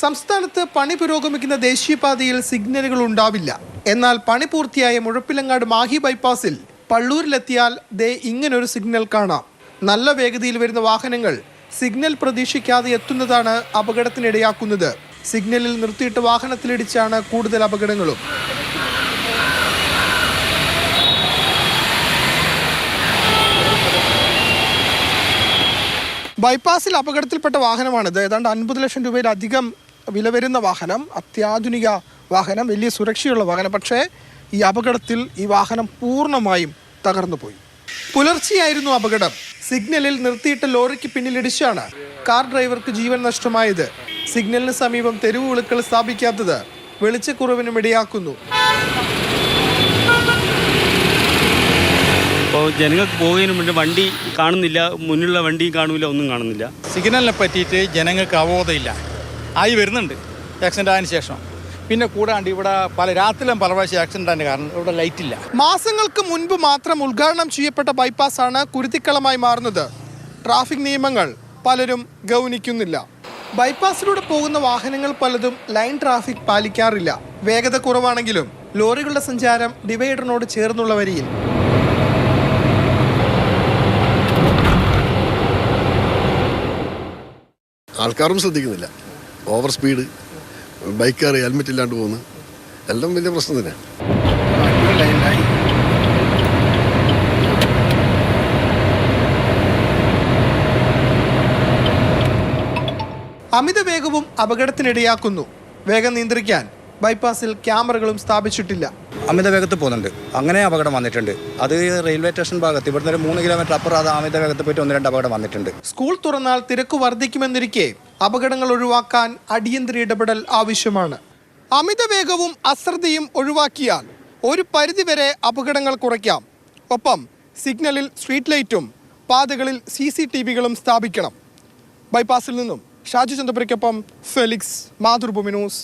സംസ്ഥാനത്ത് പണി പുരോഗമിക്കുന്ന ദേശീയപാതയിൽ സിഗ്നലുകൾ ഉണ്ടാവില്ല. എന്നാൽ പണി പൂർത്തിയായ മുഴപ്പിലങ്ങാട് മാഹി ബൈപ്പാസിൽ പള്ളൂരിലെത്തിയാൽ ഇങ്ങനൊരു സിഗ്നൽ കാണാം. നല്ല വേഗതയിൽ വരുന്ന വാഹനങ്ങൾ സിഗ്നൽ പ്രതീക്ഷിക്കാതെ എത്തുന്നതാണ് അപകടത്തിനിടയാക്കുന്നത്. സിഗ്നലിൽ നിർത്തിയിട്ട് വാഹനത്തിലിടിച്ചാണ് കൂടുതൽ അപകടങ്ങളും. ബൈപ്പാസിൽ അപകടത്തിൽപ്പെട്ട വാഹനമാണിത്. ഏതാണ്ട് 50 ലക്ഷം രൂപയിലധികം വില വരുന്ന വാഹനം, അത്യാധുനിക വാഹനം, വലിയ സുരക്ഷയുള്ള വാഹനം. പക്ഷേ ഈ അപകടത്തിൽ ഈ വാഹനം പൂർണ്ണമായും തകർന്നുപോയി. പുലർച്ചെയായിരുന്നു അപകടം. സിഗ്നലിൽ നിർത്തിയിട്ട ലോറിക്ക് പിന്നിലിടിച്ചാണ് കാർ ഡ്രൈവർക്ക് ജീവൻ നഷ്ടമായത്. സിഗ്നലിന് സമീപം തെരുവ് വിളക്കുകൾ സ്ഥാപിക്കാത്തത് വെളിച്ചക്കുറവിനും ഇടയാക്കുന്നു. അപ്പോൾ ജനങ്ങൾക്ക് പോകുന്നതിന് മുന്നേ വണ്ടി കാണുന്നില്ല, മുന്നിലുള്ള വണ്ടിയും കാണില്ല, ഒന്നും കാണുന്നില്ല. സിഗ്നലിനെ പറ്റിയിട്ട് ജനങ്ങൾക്ക് അവബോധമില്ല. ആയി വരുന്നുണ്ട് ആക്സിഡൻ്റ് ആയതിനു ശേഷം. പിന്നെ കൂടാണ്ട് ഇവിടെ രാത്രിയിലും പല പ്രാവശ്യം ആക്സിഡൻ്റ് ആയതിന് കാരണം ഇവിടെ ലൈറ്റില്ല. മാസങ്ങൾക്ക് മുൻപ് മാത്രം ഉദ്ഘാടനം ചെയ്യപ്പെട്ട ബൈപ്പാസാണ് കുരുതിക്കളമായി മാറുന്നത്. ട്രാഫിക് നിയമങ്ങൾ പലരും ഗൗനിക്കുന്നില്ല. ബൈപ്പാസിലൂടെ പോകുന്ന വാഹനങ്ങൾ പലതും ലൈൻ ട്രാഫിക് പാലിക്കാറില്ല. വേഗത കുറവാണെങ്കിലും ലോറികളുടെ സഞ്ചാരം ഡിവൈഡറിനോട് ചേർന്നുള്ള വരിയിൽ. ആൾക്കാരും ശ്രദ്ധിക്കുന്നില്ല. ഓവർ സ്പീഡ്, ബൈക്കാർ ഹെൽമെറ്റ് ഇല്ലാണ്ട് പോകുന്നു, എല്ലാം വലിയ പ്രശ്നം തന്നെയാണ്. അമിത വേഗവും അപകടത്തിനിടയാക്കുന്നു. വേഗം നിയന്ത്രിക്കാൻ ബൈപ്പാസിൽ ക്യാമറകളും സ്ഥാപിച്ചിട്ടില്ല. അമിത വേഗത്തിൽ പോകുന്നുണ്ട്, അങ്ങനെ അപകടം വന്നിട്ടുണ്ട്. അത് റെയിൽവേ സ്റ്റേഷൻ ഭാഗത്ത് ഇവിടുന്ന് ഒരു 3 കിലോമീറ്റർ അപ്പുറം അത് അമിത വേഗത്തിൽ പോയിട്ട് 1-2 അപകടം വന്നിട്ടുണ്ട്. സ്കൂൾ തുറന്നാൽ തിരക്ക് വർദ്ധിക്കുമെന്നിരിക്കെ അപകടങ്ങൾ ഒഴിവാക്കാൻ അടിയന്തര ഇടപെടൽ ആവശ്യമാണ്. അമിത വേഗവും അശ്രദ്ധയും ഒഴിവാക്കിയാൽ ഒരു പരിധിവരെ അപകടങ്ങൾ കുറയ്ക്കാം. ഒപ്പം സിഗ്നലിൽ സ്ട്രീറ്റ് ലൈറ്റും പാതകളിൽ CCTVകളും സ്ഥാപിക്കണം. ബൈപ്പാസിൽ നിന്നും ഷാജു ചന്ദ്രപുരയ്ക്കൊപ്പം ഫെലിക്സ്, മാതൃഭൂമി ന്യൂസ്.